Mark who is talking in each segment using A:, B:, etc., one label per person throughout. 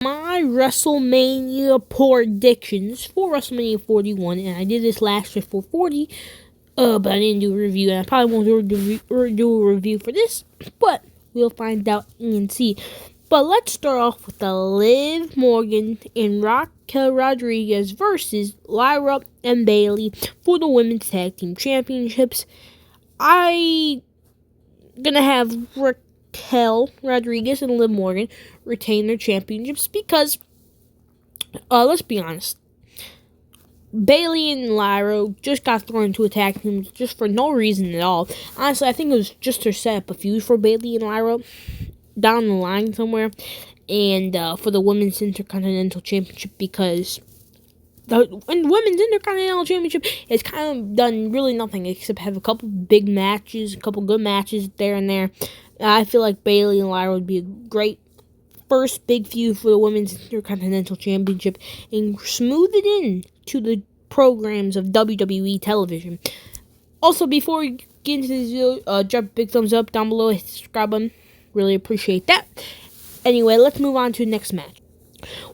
A: My WrestleMania predictions for WrestleMania 41, and I did this last year for 40, but I didn't do a review, and I probably won't do a review for this, but we'll find out and see. But let's start off with the Liv Morgan and Raquel Rodriguez versus Lyra and Bailey for the Women's Tag Team Championships. I gonna have Raquel Rodriguez and Liv Morgan retain their championships because, let's be honest, Bailey and Lyra just got thrown into a tag team just for no reason at all. Honestly, I think it was just to set up a feud for Bailey and Lyra down the line somewhere, and for the Women's Intercontinental Championship, because the Women's Intercontinental Championship has kind of done really nothing except have a couple big matches, a couple good matches there and there. I feel like Bailey and Lyra would be a great first big feud for the Women's Intercontinental Championship and smooth it in to the programs of WWE television. Also, before we get into this video, drop a big thumbs up down below, hit the subscribe button. Really appreciate that. Anyway, let's move on to the next match,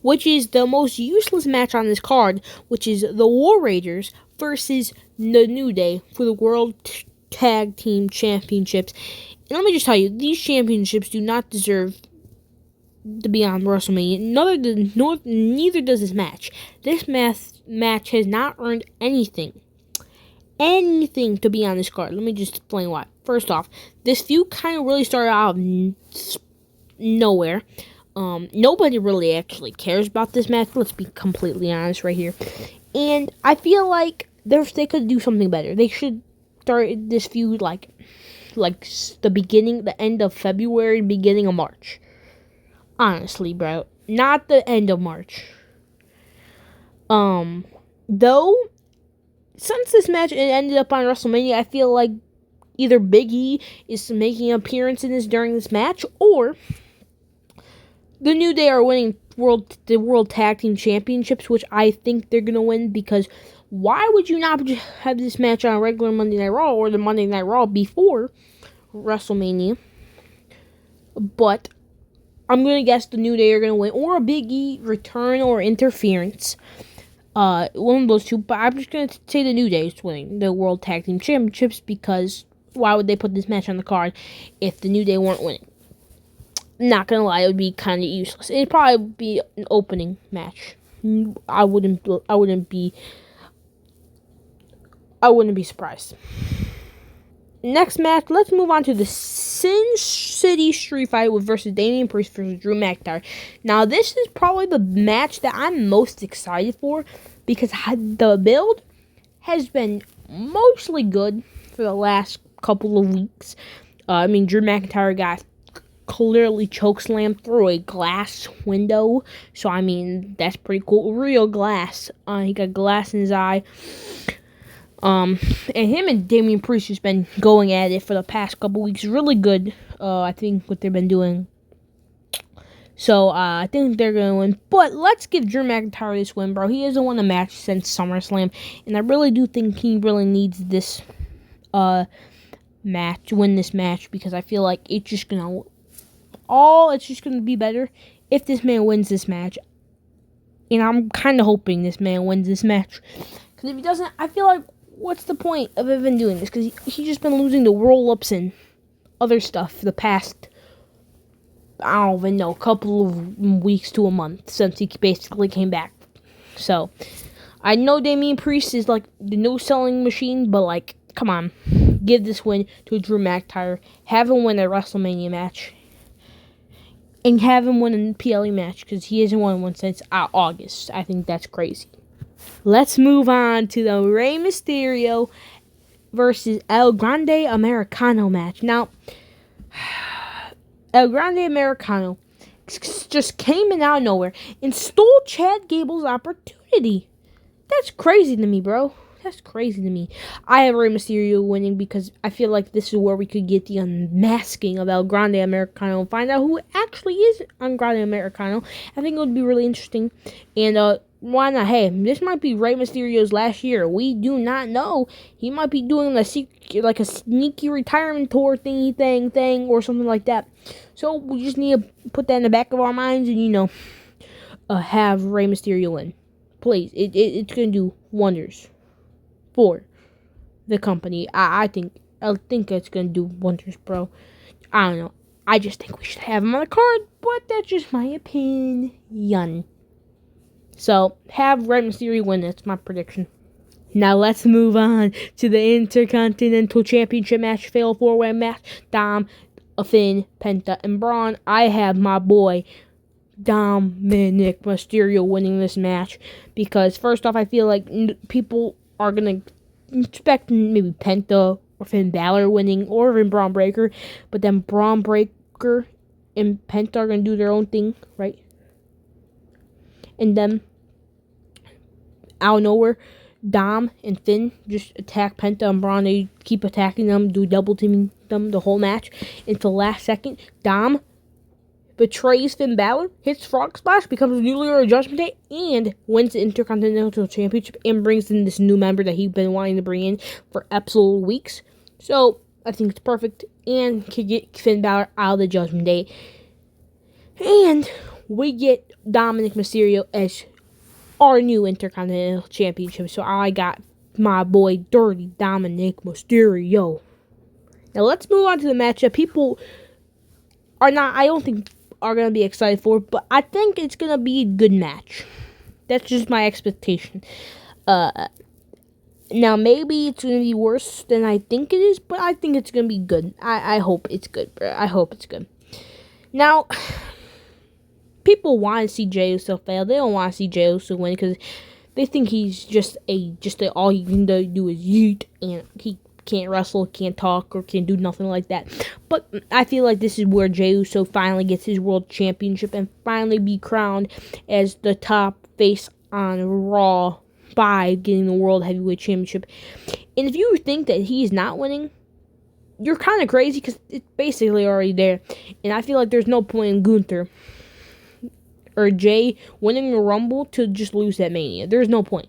A: which is the most useless match on this card, which is the War Raiders versus the New Day for the World Tag Team Championships. And let me just tell you, these championships do not deserve to be on WrestleMania. Neither does this match. This match has not earned anything to be on this card. Let me just explain why. First off, this feud kind of really started out of nowhere. Nobody really actually cares about this match. Let's be completely honest right here. And I feel like they could do something better. They should start this feud like the end of February, beginning of March. Honestly, bro, not the end of March. Though, since this match ended up on WrestleMania, I feel like either Big E is making an appearance in this during this match, or the New Day are winning the World Tag Team Championships, which I think they're gonna win, because why would you not have this match on a regular Monday Night Raw or the Monday Night Raw before WrestleMania? But I'm going to guess the New Day are going to win, or a Big E return or interference. One of those two, but I'm just going to say the New Day is winning the World Tag Team Championships, because why would they put this match on the card if the New Day weren't winning? Not going to lie, it would be kind of useless. It'd probably be an opening match. I wouldn't be surprised. Next match, let's move on to the Sin City Street Fight versus Damian Priest versus Drew McIntyre. Now, this is probably the match that I'm most excited for, because the build has been mostly good for the last couple of weeks. Drew McIntyre got clearly chokeslammed through a glass window, so that's pretty cool. Real glass. He got glass in his eye. And him and Damian Priest has been going at it for the past couple weeks. Really good, I think, what they've been doing. So, I think they're going to win. But let's give Drew McIntyre this win, bro. He hasn't won a match since SummerSlam. And I really do think he really needs this match, win this match. Because I feel like it's just going to be better if this man wins this match. And I'm kind of hoping this man wins this match. Because if he doesn't, I feel like, what's the point of even doing this? Because he's just been losing the roll-ups and other stuff the past, I don't even know, couple of weeks to a month since he basically came back. So, I know Damian Priest is like the no-selling machine, but like, come on. Give this win to Drew McIntyre. Have him win a WrestleMania match. And have him win a PLE match, because he hasn't won one since August. I think that's crazy. Let's move on to the Rey Mysterio versus El Grande Americano match. Now, El Grande Americano just came in out of nowhere and stole Chad Gable's opportunity. That's crazy to me, bro. That's crazy to me. I have Rey Mysterio winning because I feel like this is where we could get the unmasking of El Grande Americano and find out who actually is El Grande Americano. I think it would be really interesting. And why not? Hey, this might be Rey Mysterio's last year. We do not know. He might be doing a sneaky retirement tour thing or something like that. So we just need to put that in the back of our minds and, have Rey Mysterio win. Please, it's gonna do wonders for the company. I think it's gonna do wonders, bro. I don't know. I just think we should have him on the card, but that's just my opinion. So have Rey Mysterio win. That's my prediction. Now let's move on to the Intercontinental Championship match, Fatal 4-Way match. Dom, Finn, Penta, and Braun. I have my boy Dominic Mysterio winning this match because first off, I feel like people are gonna expect maybe Penta or Finn Balor winning or even Braun Breaker, but then Braun Breaker and Penta are gonna do their own thing, right? And then out of nowhere, Dom and Finn just attack Penta and Braun. They keep attacking them, do double teaming them the whole match until the last second. Dom betrays Finn Balor, hits Frog Splash, becomes newly or Judgment Day, and wins the Intercontinental Championship and brings in this new member that he's been wanting to bring in for absolute weeks. So I think it's perfect and can get Finn Balor out of the Judgment Day. And we get Dominic Mysterio as our new Intercontinental Championship. So I got my boy Dirty Dominic Mysterio. Now let's move on to the match that people are not, I don't think, are going to be excited for, but I think it's going to be a good match. That's just my expectation. Now maybe it's going to be worse than I think it is, but I think it's going to be good. I hope it's good, bro. I hope it's good. Now, people want to see Jey Uso fail. They don't want to see Jey Uso win because they think he's just all he can do is yeet, and he can't wrestle, can't talk, or can't do nothing like that. But I feel like this is where Jey Uso finally gets his world championship and finally be crowned as the top face on Raw by getting the world heavyweight championship. And if you think that he's not winning, you're kind of crazy because it's basically already there. And I feel like there's no point in Gunther or Jay winning the Rumble to just lose that Mania. There's no point.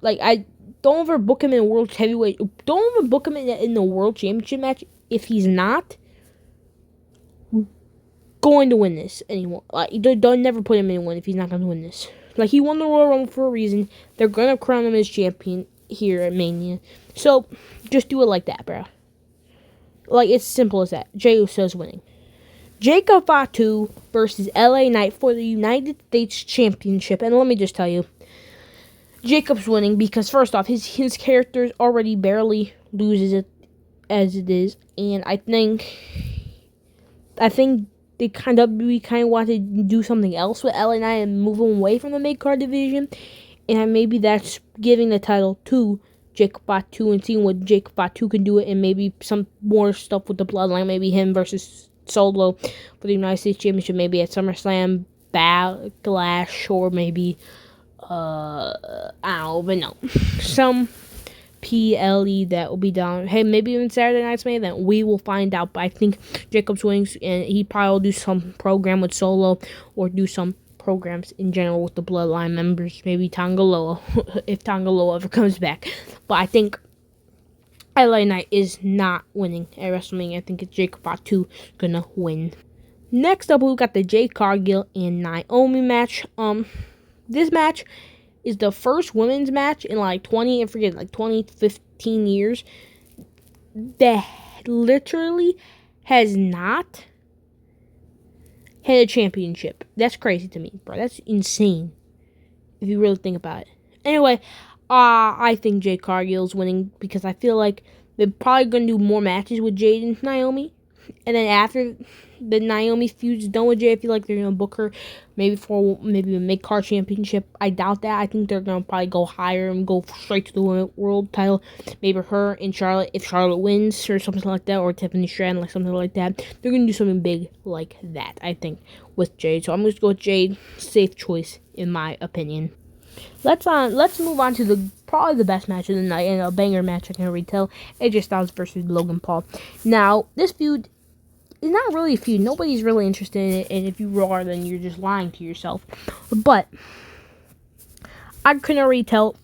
A: Like, don't overbook him in a world heavyweight. Don't overbook him in the world championship match if he's not going to win this anymore. Like, don't never put him in one if he's not going to win this. Like, he won the Royal Rumble for a reason. They're going to crown him as champion here at Mania. So, just do it like that, bro. Like, it's simple as that. Jey Uso's winning. Jacob Fatu versus LA Knight for the United States Championship. And let me just tell you, Jacob's winning because first off, his character already barely loses it as it is, and I think we kind of want to do something else with LA Knight and move him away from the mid card division, and maybe that's giving the title to Jacob Fatu and seeing what Jacob Fatu can do it, and maybe some more stuff with the Bloodline, maybe him versus Solo for the United States Championship, maybe at SummerSlam, Backlash, or maybe I don't even know. Some PLE that will be done. Hey, maybe even Saturday night's main event. We will find out. But I think Jacob's wins, and he probably will do some program with Solo or do some programs in general with the Bloodline members. Maybe Tongaloa, if Tongaloa ever comes back. But I think LA Knight is not winning at WrestleMania. I think it's Jacob Fatu gonna win. Next up, we got the Jade Cargill and Naomi match. This match is the first women's match in like 20 to 15 years that literally has not had a championship. That's crazy to me, bro. That's insane if you really think about it. Anyway, I think Jade Cargill's winning because I feel like they're probably going to do more matches with Jade and Naomi. And then after the Naomi feud's done with Jade, I feel like they're going to book her maybe for a mid-card championship. I doubt that. I think they're going to probably go higher and go straight to the world title. Maybe her and Charlotte, if Charlotte wins or something like that, or Tiffany Stratton, like something like that. They're going to do something big like that, I think, with Jade. So I'm going to go with Jade. Safe choice, in my opinion. Let's move on to probably the best match of the night, and a banger match I can already tell. AJ Styles versus Logan Paul. Now, this feud is not really a feud. Nobody's really interested in it, and if you are, then you're just lying to yourself. But I can already tell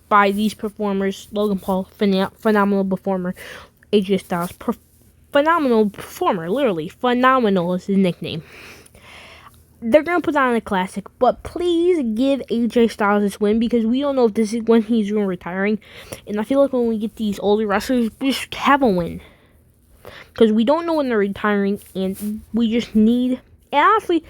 A: by these performers. Logan Paul, phenomenal performer. AJ Styles, phenomenal performer. Literally, phenomenal is his nickname. they're going to put on a classic, but please give AJ Styles this win because we don't know if this is when he's going to retiring. And I feel like when we get these older wrestlers, we just have a win. Because we don't know when they're retiring, and we just need... And honestly,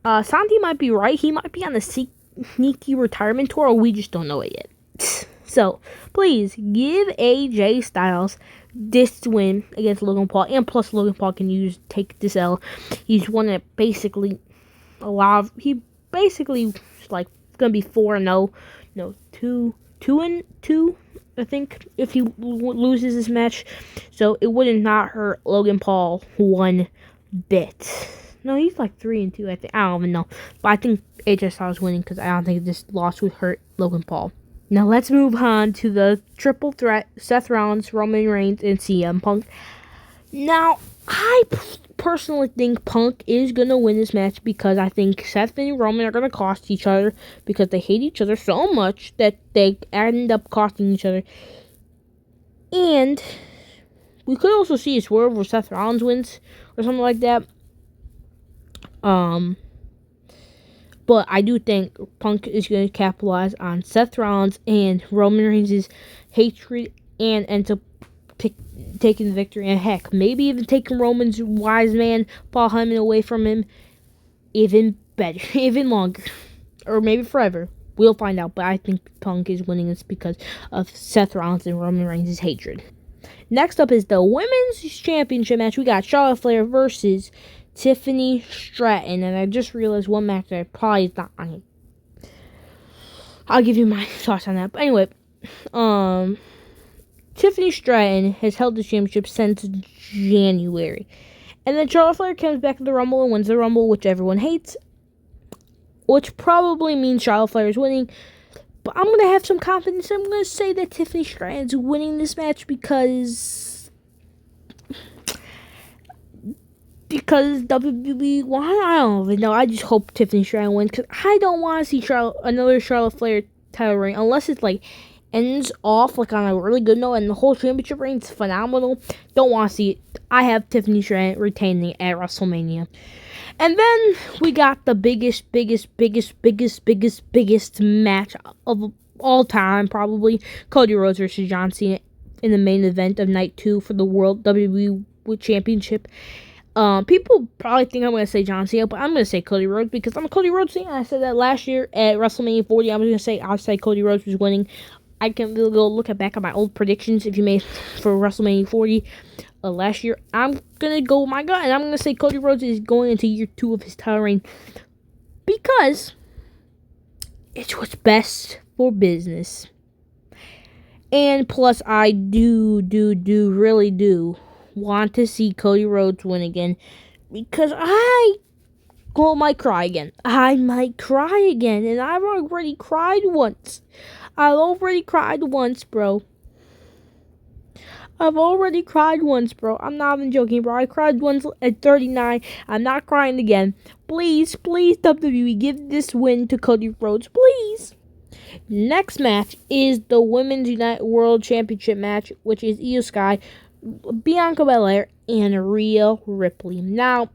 A: Santi might be right. He might be on the sneaky retirement tour, or we just don't know it yet. So, please, give AJ Styles this win against Logan Paul. And plus, Logan Paul can take this L. He's one that basically... He basically like gonna be 4-0, no 2-2, I think, if he loses this match. So it wouldn't not hurt Logan Paul one bit. No, he's like 3-2. I think, I don't even know, but I think AJ Styles winning because I don't think this loss would hurt Logan Paul. Now let's move on to the triple threat: Seth Rollins, Roman Reigns, and CM Punk. Now I personally think Punk is going to win this match because I think Seth and Roman are going to cost each other because they hate each other so much that they end up costing each other. And we could also see a swerve where Seth Rollins wins or something like that. But I do think Punk is going to capitalize on Seth Rollins and Roman Reigns' hatred and ends up taking the victory, and heck, maybe even taking Roman's wise man Paul Heyman away from him even better, even longer, or maybe forever. We'll find out, but I think Punk is winning this because of Seth Rollins and Roman Reigns' hatred. Next up is the Women's Championship match. We got Charlotte Flair versus Tiffany Stratton, and I just realized one match that I probably is not on it. I'll give you my thoughts on that, but anyway, Tiffany Stratton has held the championship since January. And then Charlotte Flair comes back to the Rumble and wins the Rumble, which everyone hates. Which probably means Charlotte Flair is winning. But I'm going to have some confidence. I'm going to say that Tiffany Stratton's winning this match because WWE, well, I don't even know. I just hope Tiffany Stratton wins because I don't want to see another Charlotte Flair title reign unless it's like ends off like on a really good note and the whole championship reign is phenomenal. Don't want to see it. I have Tiffany Stratton retaining at WrestleMania. And then we got the biggest match of all time, probably. Cody Rhodes versus John Cena in the main event of night 2 for the World WWE Championship. People probably think I'm going to say John Cena, but I'm going to say Cody Rhodes because I'm a Cody Rhodes fan. I said that last year at WrestleMania 40. I'll say Cody Rhodes was winning. I can go look back at my old predictions if you made for WrestleMania 40 last year. I'm going to go with my gut, and I'm going to say Cody Rhodes is going into year 2 of his title reign because it's what's best for business. And plus, I really do want to see Cody Rhodes win again because I might cry again. And I've already cried once. I've already cried once, bro. I'm not even joking, bro. I cried once at 39. I'm not crying again. Please, WWE, give this win to Cody Rhodes, please. Next match is the Women's United World Championship match, which is Io Sky, Bianca Belair, and Rhea Ripley. Now,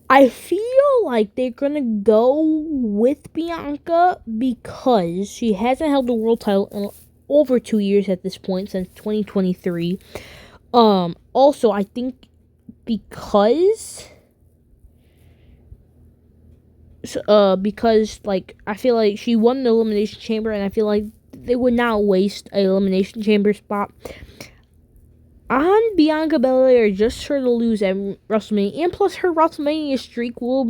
A: I feel like they're going to go with Bianca because she hasn't held the world title in over 2 years at this point, since 2023. Also, I think because like I feel like she won the Elimination Chamber, and I feel like they would not waste an Elimination Chamber spot on Bianca Belair just for her to lose at WrestleMania, and plus her WrestleMania streak will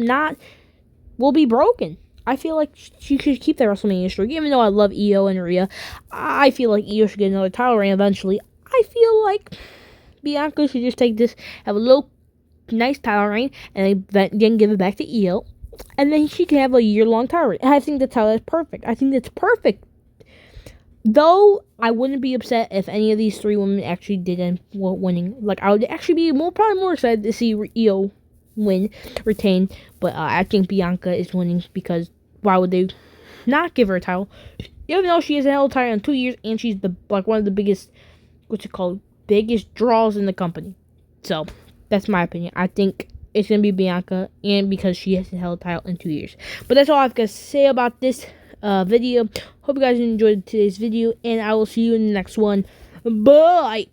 A: be broken. I feel like she should keep that WrestleMania streak, even though I love Io and Rhea. I feel like Io should get another title reign eventually. I feel like Bianca should just take this, have a little nice title reign, and then give it back to Io, and then she can have a year-long title reign. I think that's perfect. I think that's perfect. Though, I wouldn't be upset if any of these 3 women actually did end up winning. Like, I would actually be probably more excited to see Io retain. But I think Bianca is winning because why would they not give her a title? Even though she hasn't held a title in 2 years, and she's one of the biggest, biggest draws in the company. So, that's my opinion. I think it's gonna be Bianca, and because she hasn't held the title in 2 years. But that's all I've got to say about this video. Hope you guys enjoyed today's video, and I will see you in the next one. Bye.